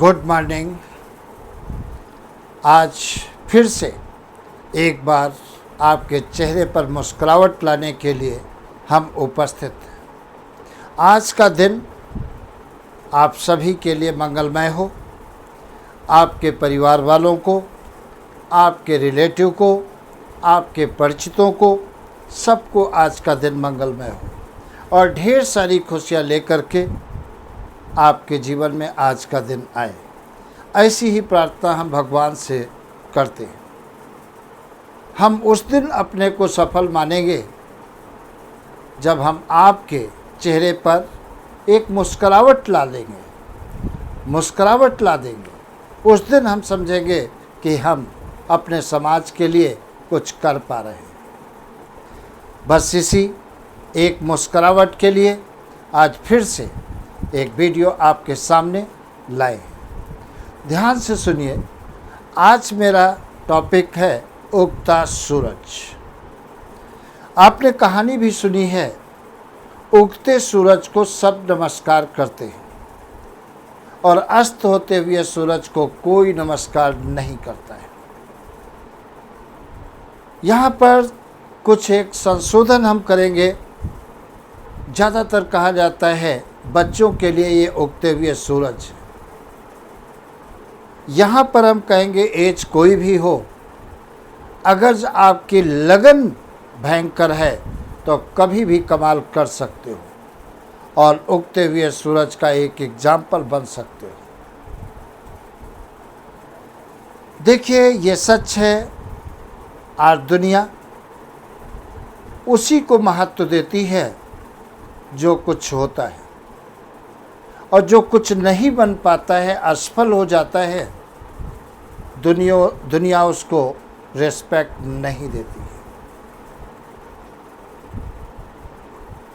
Good morning. आज फिर से एक बार आपके चेहरे पर मुस्कुराहट लाने के लिए हम उपस्थित हैं। आज का दिन आप सभी के लिए मंगलमय हो। आपके परिवार वालों को, आपके रिलेटिव को, आपके परिचितों को, सबको आज का दिन मंगलमय हो और ढेर सारी खुशियाँ लेकर के आपके जीवन में आज का दिन आए। ऐसी ही प्रार्थना हम भगवान से करते हैं। हम उस दिन अपने को सफल मानेंगे जब हम आपके चेहरे पर एक मुस्कुराहट ला देंगे। उस दिन हम समझेंगे कि हम अपने समाज के लिए कुछ कर पा रहे हैं। बस इसी एक मुस्कुराहट के लिए आज फिर से एक वीडियो आपके सामने लाए हैं। ध्यान से सुनिए। आज मेरा टॉपिक है उगता सूरज। आपने कहानी भी सुनी है, उगते सूरज को सब नमस्कार करते हैं और अस्त होते हुए सूरज को कोई नमस्कार नहीं करता है। यहाँ पर कुछ एक संशोधन हम करेंगे। ज़्यादातर कहा जाता है बच्चों के लिए ये उगते हुए सूरज। यहाँ पर हम कहेंगे एज कोई भी हो, अगर आपकी लगन भयंकर है तो कभी भी कमाल कर सकते हो और उगते हुए सूरज का एक एग्जाम्पल बन सकते हो। देखिए, ये सच है। आज दुनिया उसी को महत्व देती है जो कुछ होता है, और जो कुछ नहीं बन पाता है, असफल हो जाता है, दुनिया उसको रिस्पेक्ट नहीं देती है।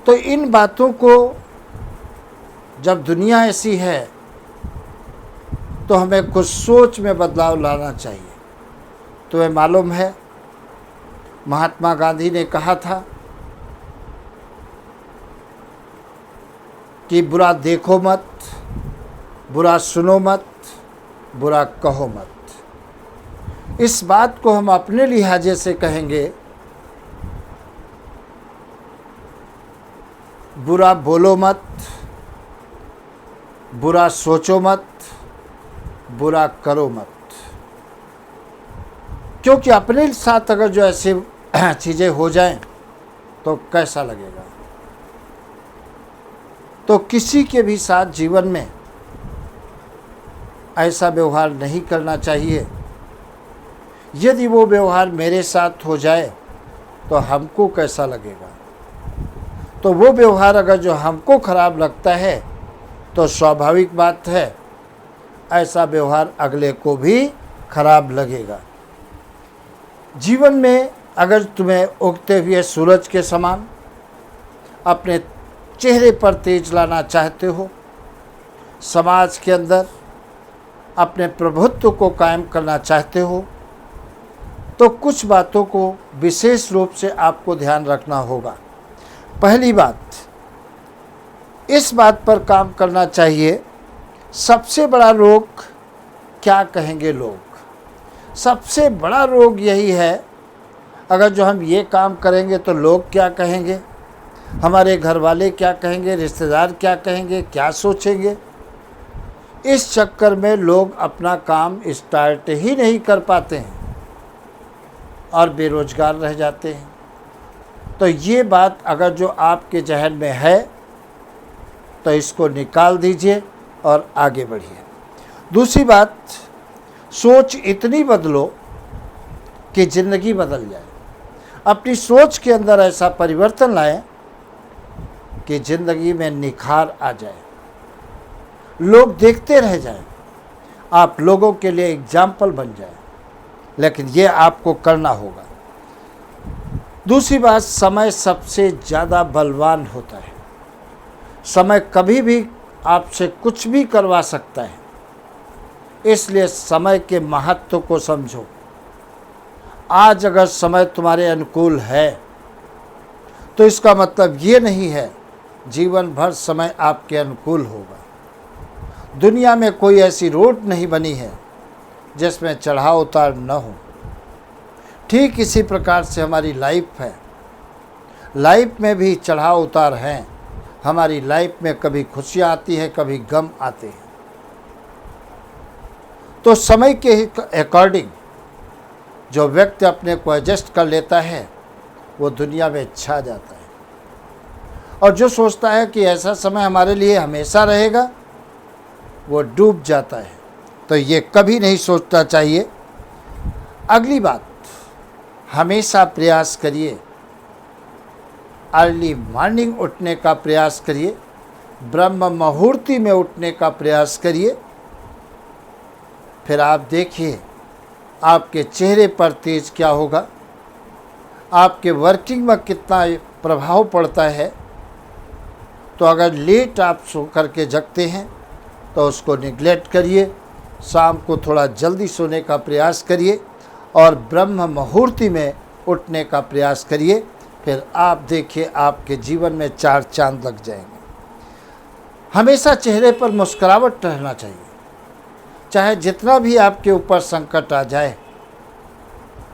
तो इन बातों को जब दुनिया ऐसी है तो हमें कुछ सोच में बदलाव लाना चाहिए। तुम्हें मालूम है, महात्मा गांधी ने कहा था कि बुरा देखो मत, बुरा सुनो मत, बुरा कहो मत। इस बात को हम अपने लिहाजे से कहेंगे, बुरा बोलो मत, बुरा सोचो मत, बुरा करो मत। क्योंकि अपने साथ अगर जो ऐसी चीज़ें हो जाएं तो कैसा लगेगा। तो किसी के भी साथ जीवन में ऐसा व्यवहार नहीं करना चाहिए। यदि वो व्यवहार मेरे साथ हो जाए तो हमको कैसा लगेगा। तो वो व्यवहार अगर जो हमको खराब लगता है तो स्वाभाविक बात है ऐसा व्यवहार अगले को भी खराब लगेगा। जीवन में अगर तुम्हें उगते हुए सूरज के समान अपने चेहरे पर तेज लाना चाहते हो, समाज के अंदर अपने प्रभुत्व को कायम करना चाहते हो, तो कुछ बातों को विशेष रूप से आपको ध्यान रखना होगा। पहली बात, इस बात पर काम करना चाहिए, सबसे बड़ा रोग क्या कहेंगे लोग। सबसे बड़ा रोग यही है, अगर जो हम ये काम करेंगे तो लोग क्या कहेंगे, हमारे घर वाले क्या कहेंगे, रिश्तेदार क्या कहेंगे, क्या सोचेंगे। इस चक्कर में लोग अपना काम स्टार्ट ही नहीं कर पाते हैं और बेरोजगार रह जाते हैं। तो ये बात अगर जो आपके जहन में है तो इसको निकाल दीजिए और आगे बढ़िए। दूसरी बात, सोच इतनी बदलो कि ज़िंदगी बदल जाए। अपनी सोच के अंदर ऐसा परिवर्तन लाएं कि ज़िंदगी में निखार आ जाए, लोग देखते रह जाएं, आप लोगों के लिए एग्जाम्पल बन जाए। लेकिन ये आपको करना होगा। दूसरी बात, समय सबसे ज़्यादा बलवान होता है। समय कभी भी आपसे कुछ भी करवा सकता है, इसलिए समय के महत्व को समझो। आज अगर समय तुम्हारे अनुकूल है तो इसका मतलब ये नहीं है जीवन भर समय आपके अनुकूल होगा। दुनिया में कोई ऐसी रोड नहीं बनी है जिसमें चढ़ाव उतार न हो। ठीक इसी प्रकार से हमारी लाइफ है। लाइफ में भी चढ़ाव उतार हैं। हमारी लाइफ में कभी खुशियाँ आती हैं, कभी गम आते हैं। तो समय के अकॉर्डिंग जो व्यक्ति अपने को एडजस्ट कर लेता है वो दुनिया में छा जाता है। और जो सोचता है कि ऐसा समय हमारे लिए हमेशा रहेगा वो डूब जाता है। तो ये कभी नहीं सोचना चाहिए। अगली बात, हमेशा प्रयास करिए, अर्ली मॉर्निंग उठने का प्रयास करिए, ब्रह्म मुहूर्ति में उठने का प्रयास करिए। फिर आप देखिए आपके चेहरे पर तेज क्या होगा, आपके वर्किंग में कितना प्रभाव पड़ता है। तो अगर लेट आप सो करके जगते हैं तो उसको निगलेक्ट करिए, शाम को थोड़ा जल्दी सोने का प्रयास करिए और ब्रह्म मुहूर्ति में उठने का प्रयास करिए। फिर आप देखिए आपके जीवन में 4 चांद लग जाएंगे। हमेशा चेहरे पर मुस्कुराहट रहना चाहिए, चाहे जितना भी आपके ऊपर संकट आ जाए,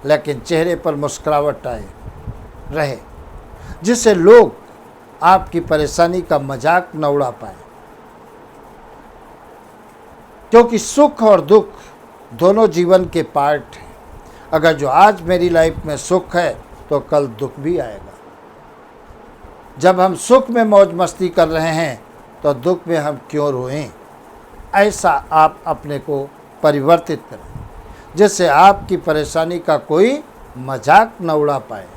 लेकिन चेहरे पर मुस्कुराहट आए रहे, जिससे लोग आपकी परेशानी का मजाक न उड़ा पाए। क्योंकि सुख और दुख दोनों जीवन के पार्ट हैं। अगर जो आज मेरी लाइफ में सुख है तो कल दुख भी आएगा। जब हम सुख में मौज मस्ती कर रहे हैं तो दुख में हम क्यों रोएं। ऐसा आप अपने को परिवर्तित करें, जिससे आपकी परेशानी का कोई मजाक न उड़ा पाए।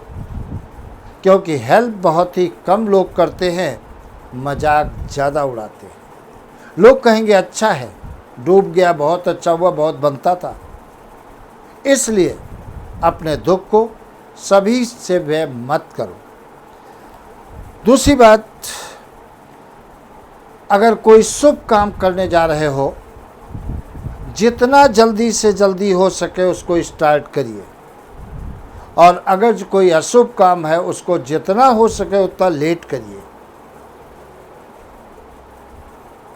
क्योंकि हेल्प बहुत ही कम लोग करते हैं, मजाक ज़्यादा उड़ाते हैं। लोग कहेंगे अच्छा है, डूब गया, बहुत अच्छा हुआ, बहुत बनता था। इसलिए अपने दुख को सभी से व्यय मत करो। दूसरी बात, अगर कोई शुभ काम करने जा रहे हो, जितना जल्दी से जल्दी हो सके उसको स्टार्ट करिए। और अगर कोई अशुभ काम है उसको जितना हो सके उतना लेट करिए।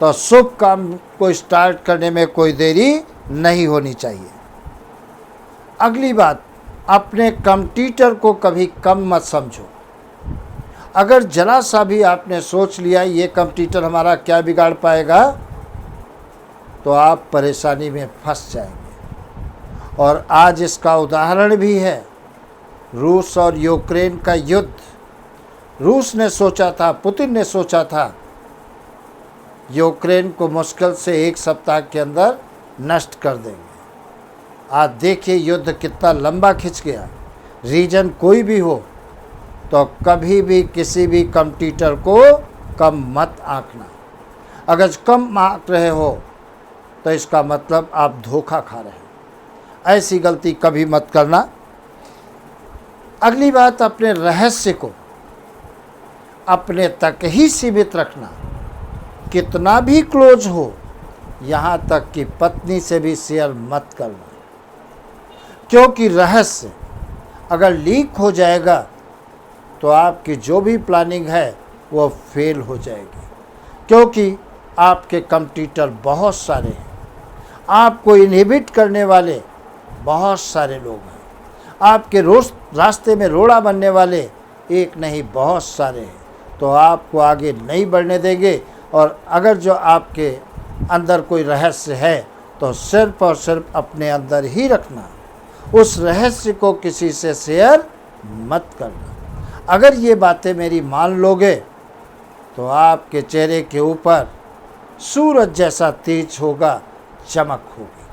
तो शुभ काम को स्टार्ट करने में कोई देरी नहीं होनी चाहिए। अगली बात, अपने कंप्यूटर को कभी कम मत समझो। अगर जरा सा भी आपने सोच लिया ये कंप्यूटर हमारा क्या बिगाड़ पाएगा, तो आप परेशानी में फंस जाएंगे। और आज इसका उदाहरण भी है रूस और यूक्रेन का युद्ध। रूस ने सोचा था, पुतिन ने सोचा था यूक्रेन को मुश्किल से 1 सप्ताह के अंदर नष्ट कर देंगे। आज देखिए युद्ध कितना लंबा खिंच गया। रीजन कोई भी हो तो कभी भी किसी भी कंप्यूटर को कम मत आंकना। अगर कम आंक रहे हो तो इसका मतलब आप धोखा खा रहे हैं। ऐसी गलती कभी मत करना। अगली बात, अपने रहस्य को अपने तक ही सीमित रखना। कितना भी क्लोज हो, यहाँ तक कि पत्नी से भी शेयर मत करना। क्योंकि रहस्य अगर लीक हो जाएगा तो आपकी जो भी प्लानिंग है वो फेल हो जाएगी। क्योंकि आपके कंप्यूटर बहुत सारे हैं, आपको इनहिबिट करने वाले बहुत सारे लोग हैं, आपके रास्ते में रोड़ा बनने वाले एक नहीं बहुत सारे हैं। तो आपको आगे नहीं बढ़ने देंगे। और अगर जो आपके अंदर कोई रहस्य है तो सिर्फ और सिर्फ अपने अंदर ही रखना। उस रहस्य को किसी से शेयर मत करना। अगर ये बातें मेरी मान लोगे तो आपके चेहरे के ऊपर सूरज जैसा तेज होगा, चमक होगी।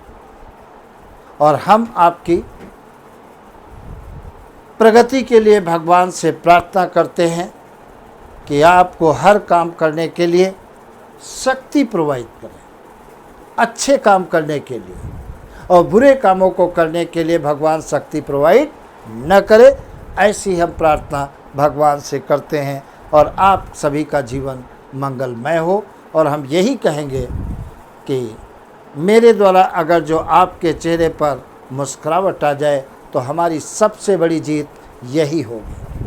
और हम आपकी प्रगति के लिए भगवान से प्रार्थना करते हैं कि आपको हर काम करने के लिए शक्ति प्रोवाइड करें, अच्छे काम करने के लिए। और बुरे कामों को करने के लिए भगवान शक्ति प्रोवाइड न करे, ऐसी हम प्रार्थना भगवान से करते हैं। और आप सभी का जीवन मंगलमय हो। और हम यही कहेंगे कि मेरे द्वारा अगर जो आपके चेहरे पर मुस्कुराहट आ जाए तो हमारी सबसे बड़ी जीत यही होगी।